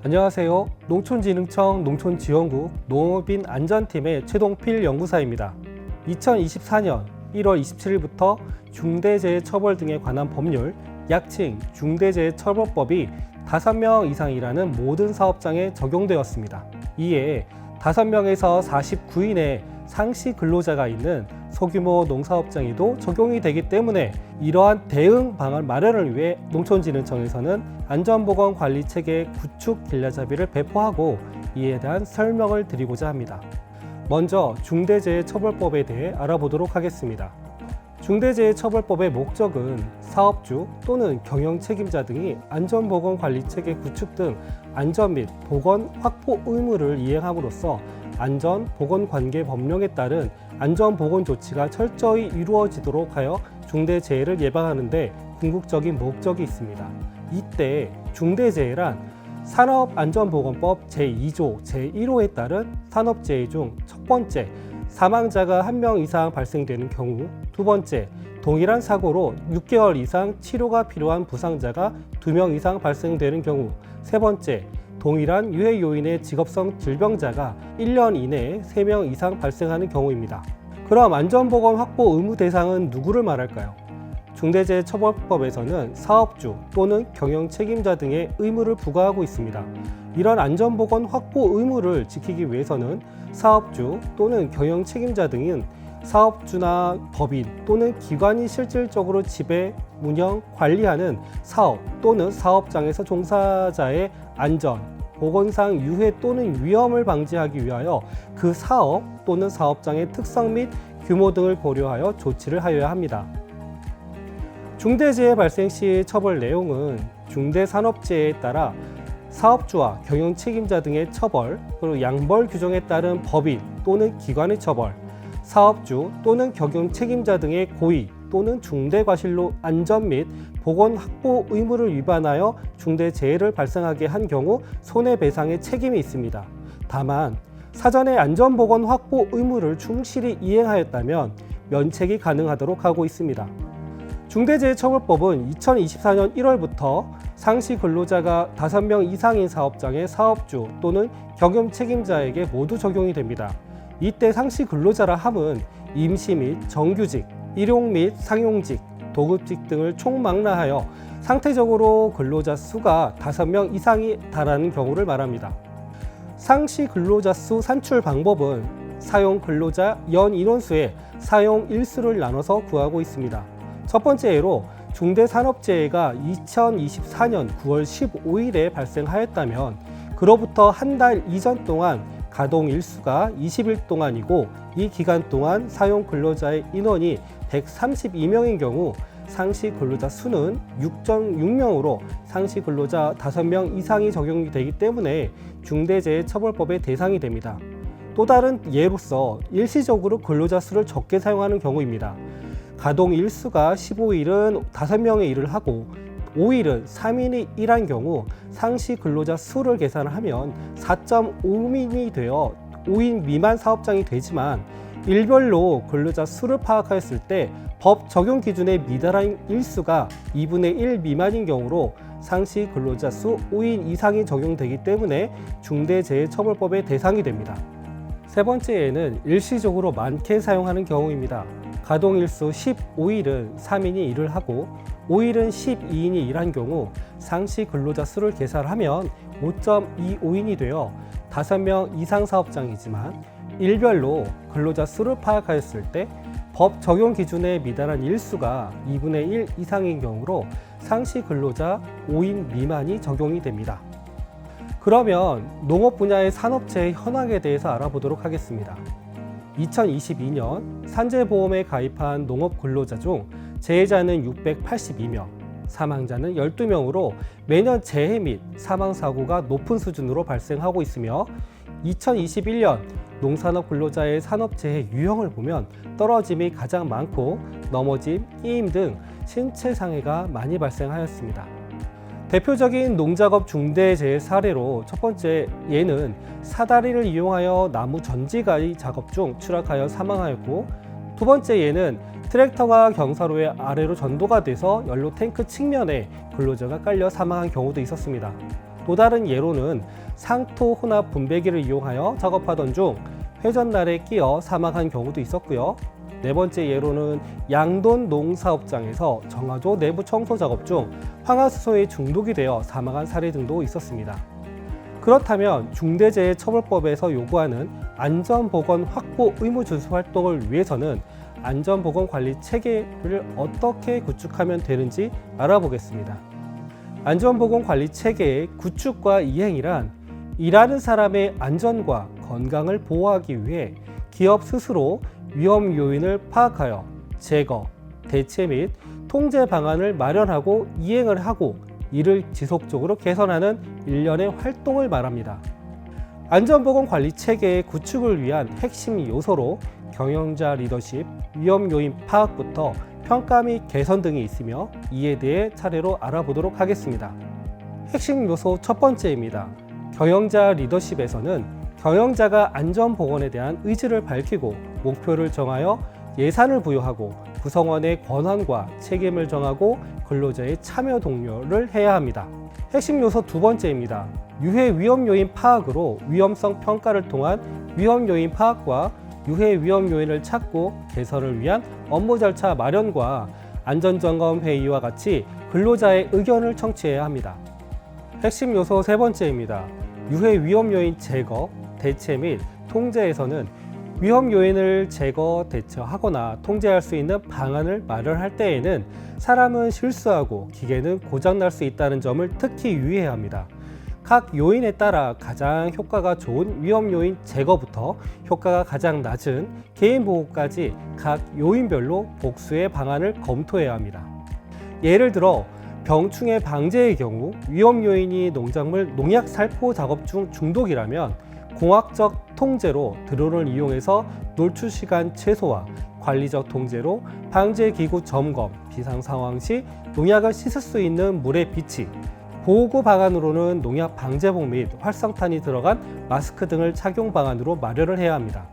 안녕하세요. 농촌진흥청 농촌지원국 농업인 안전팀의 최동필 연구사입니다. 2024년 1월 27일부터 중대재해처벌 등에 관한 법률, 약칭 중대재해처벌법이 5명 이상이라는 모든 사업장에 적용되었습니다. 이에 5명에서 49인의 상시 근로자가 있는 소규모 농사업장에도 적용이 되기 때문에 이러한 대응 방안 마련을 위해 농촌진흥청에서는 안전보건관리체계 구축 길라잡이를 배포하고 이에 대한 설명을 드리고자 합니다. 먼저 중대재해처벌법에 대해 알아보도록 하겠습니다. 중대재해처벌법의 목적은 사업주 또는 경영책임자 등이 안전보건관리체계 구축 등 안전 및 보건 확보 의무를 이행함으로써 안전보건관계법령에 따른 안전보건 조치가 철저히 이루어지도록 하여 중대재해를 예방하는 데 궁극적인 목적이 있습니다. 이때 중대재해란 산업안전보건법 제2조 제1호에 따른 산업재해 중 첫 번째, 사망자가 1명 이상 발생되는 경우, 두 번째, 동일한 사고로 6개월 이상 치료가 필요한 부상자가 2명 이상 발생되는 경우, 세 번째, 동일한 유해 요인의 직업성 질병자가 1년 이내에 3명 이상 발생하는 경우입니다. 그럼 안전보건 확보 의무 대상은 누구를 말할까요? 중대재해처벌법에서는 사업주 또는 경영 책임자 등의 의무를 부과하고 있습니다. 이런 안전보건 확보 의무를 지키기 위해서는 사업주 또는 경영 책임자 등은 사업주나 법인 또는 기관이 실질적으로 지배, 운영, 관리하는 사업 또는 사업장에서 종사자의 안전, 보건상 유해 또는 위험을 방지하기 위하여 그 사업 또는 사업장의 특성 및 규모 등을 고려하여 조치를 하여야 합니다. 중대재해 발생 시 처벌 내용은 중대산업재해에 따라 사업주와 경영 책임자 등의 처벌, 그리고 양벌 규정에 따른 법인 또는 기관의 처벌, 사업주 또는 경영 책임자 등의 고의 또는 중대과실로 안전 및 보건 확보 의무를 위반하여 중대재해를 발생하게 한 경우 손해배상의 책임이 있습니다. 다만 사전에 안전보건 확보 의무를 충실히 이행하였다면 면책이 가능하도록 하고 있습니다. 중대재해처벌법은 2024년 1월부터 상시 근로자가 5명 이상인 사업장의 사업주 또는 경영 책임자에게 모두 적용이 됩니다. 이때 상시 근로자라 함은 임시 및 정규직, 일용 및 상용직, 도급직 등을 총망라하여 상태적으로 근로자 수가 5명 이상이 달하는 경우를 말합니다. 상시 근로자 수 산출 방법은 사용 근로자 연 인원수의 사용 일수를 나눠서 구하고 있습니다. 첫 번째 예로 중대산업재해가 2024년 9월 15일에 발생하였다면 그로부터 한 달 이전 동안 가동 일수가 20일 동안이고 이 기간 동안 사용 근로자의 인원이 132명인 경우 상시 근로자 수는 6.6명으로 상시 근로자 5명 이상이 적용이 되기 때문에 중대재해처벌법의 대상이 됩니다. 또 다른 예로서 일시적으로 근로자 수를 적게 사용하는 경우입니다. 가동 일수가 15일은 5명의 일을 하고 5일은 3인이 일한 경우 상시 근로자 수를 계산하면 4.5인이 되어 5인 미만 사업장이 되지만 일별로 근로자 수를 파악하였을 때 법 적용 기준에 미달한 일수가 2분의 1 미만인 경우로 상시 근로자 수 5인 이상이 적용되기 때문에 중대재해처벌법의 대상이 됩니다. 세 번째 예는 일시적으로 많게 사용하는 경우입니다. 가동일수 15일은 3인이 일을 하고 5일은 12인이 일한 경우 상시 근로자 수를 계산하면 5.25인이 되어 5명 이상 사업장이지만 일별로 근로자 수를 파악하였을 때 법 적용 기준에 미달한 일수가 2분의 1 이상인 경우로 상시 근로자 5인 미만이 적용이 됩니다. 그러면 농업 분야의 산업재해 현황에 대해서 알아보도록 하겠습니다. 2022년 산재보험에 가입한 농업 근로자 중 재해자는 682명, 사망자는 12명으로 매년 재해 및 사망사고가 높은 수준으로 발생하고 있으며 2021년 농산업 근로자의 산업재해 유형을 보면 떨어짐이 가장 많고 넘어짐, 끼임 등 신체 상해가 많이 발생하였습니다. 대표적인 농작업 중대재해 사례로 첫 번째 예는 사다리를 이용하여 나무 전지가이 작업 중 추락하여 사망하였고, 두 번째 예는 트랙터가 경사로의 아래로 전도가 돼서 연료 탱크 측면에 근로자가 깔려 사망한 경우도 있었습니다. 또 다른 예로는 상토 혼합 분배기를 이용하여 작업하던 중 회전날에 끼어 사망한 경우도 있었고요. 네 번째 예로는 양돈 농사업장에서 정화조 내부 청소 작업 중 황화수소에 중독이 되어 사망한 사례 등도 있었습니다. 그렇다면 중대재해처벌법에서 요구하는 안전보건 확보 의무 준수 활동을 위해서는 안전보건관리 체계를 어떻게 구축하면 되는지 알아보겠습니다. 안전보건관리 체계의 구축과 이행이란 일하는 사람의 안전과 건강을 보호하기 위해 기업 스스로 위험 요인을 파악하여 제거, 대체 및 통제 방안을 마련하고 이행을 하고 이를 지속적으로 개선하는 일련의 활동을 말합니다. 안전보건관리 체계의 구축을 위한 핵심 요소로 경영자 리더십, 위험 요인 파악부터 평가 및 개선 등이 있으며 이에 대해 차례로 알아보도록 하겠습니다. 핵심 요소 첫 번째입니다. 경영자 리더십에서는 경영자가 안전보건에 대한 의지를 밝히고 목표를 정하여 예산을 부여하고 구성원의 권한과 책임을 정하고 근로자의 참여 독려를 해야 합니다. 핵심 요소 두 번째입니다. 유해 위험 요인 파악으로 위험성 평가를 통한 위험 요인 파악과 유해 위험 요인을 찾고 개선을 위한 업무 절차 마련과 안전점검 회의와 같이 근로자의 의견을 청취해야 합니다. 핵심 요소 세 번째입니다. 유해 위험 요인 제거, 대체 및 통제에서는 위험 요인을 제거, 대처하거나 통제할 수 있는 방안을 마련할 때에는 사람은 실수하고 기계는 고장날 수 있다는 점을 특히 유의해야 합니다. 각 요인에 따라 가장 효과가 좋은 위험 요인 제거부터 효과가 가장 낮은 개인 보호까지 각 요인별로 복수의 방안을 검토해야 합니다. 예를 들어 병충해 방제의 경우 위험 요인이 농작물 농약 살포 작업 중 중독이라면 공학적 통제로 드론을 이용해서 노출 시간 최소화, 관리적 통제로 방제기구 점검, 비상 상황 시 농약을 씻을 수 있는 물의 비치, 보호구 방안으로는 농약 방제복 및 활성탄이 들어간 마스크 등을 착용 방안으로 마련을 해야 합니다.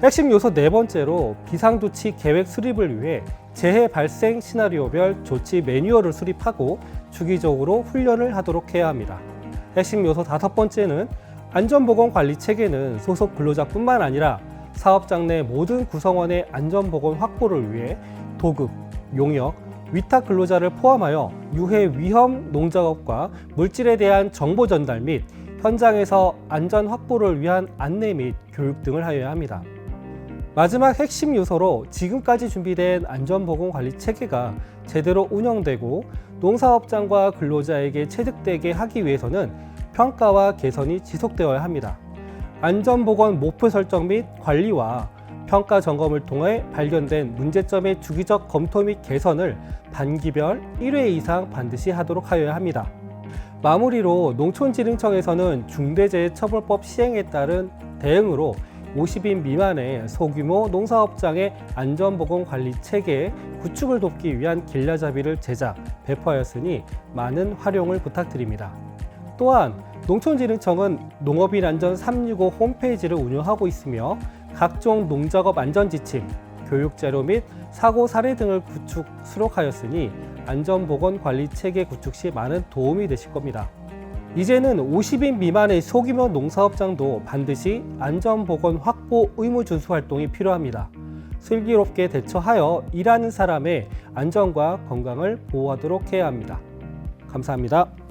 핵심 요소 네 번째로 비상조치 계획 수립을 위해 재해 발생 시나리오별 조치 매뉴얼을 수립하고 주기적으로 훈련을 하도록 해야 합니다. 핵심 요소 다섯 번째는 안전보건 관리 체계는 소속 근로자뿐만 아니라 사업장 내 모든 구성원의 안전보건 확보를 위해 도급, 용역, 위탁 근로자를 포함하여 유해 위험 농작업과 물질에 대한 정보 전달 및 현장에서 안전 확보를 위한 안내 및 교육 등을 하여야 합니다. 마지막 핵심 요소로 지금까지 준비된 안전보건관리 체계가 제대로 운영되고 농사업장과 근로자에게 체득되게 하기 위해서는 평가와 개선이 지속되어야 합니다. 안전보건 목표 설정 및 관리와 평가 점검을 통해 발견된 문제점의 주기적 검토 및 개선을 반기별 1회 이상 반드시 하도록 하여야 합니다. 마무리로 농촌진흥청에서는 중대재해처벌법 시행에 따른 대응으로 50인 미만의 소규모 농사업장의 안전보건관리 체계 구축을 돕기 위한 길라잡이를 제작, 배포하였으니 많은 활용을 부탁드립니다. 또한 농촌진흥청은 농업인 안전 365 홈페이지를 운영하고 있으며 각종 농작업 안전지침, 교육자료 및 사고 사례 등을 구축, 수록하였으니 안전보건관리 체계 구축 시 많은 도움이 되실 겁니다. 이제는 50인 미만의 소규모 농사업장도 반드시 안전보건 확보 의무 준수 활동이 필요합니다. 슬기롭게 대처하여 일하는 사람의 안전과 건강을 보호하도록 해야 합니다. 감사합니다.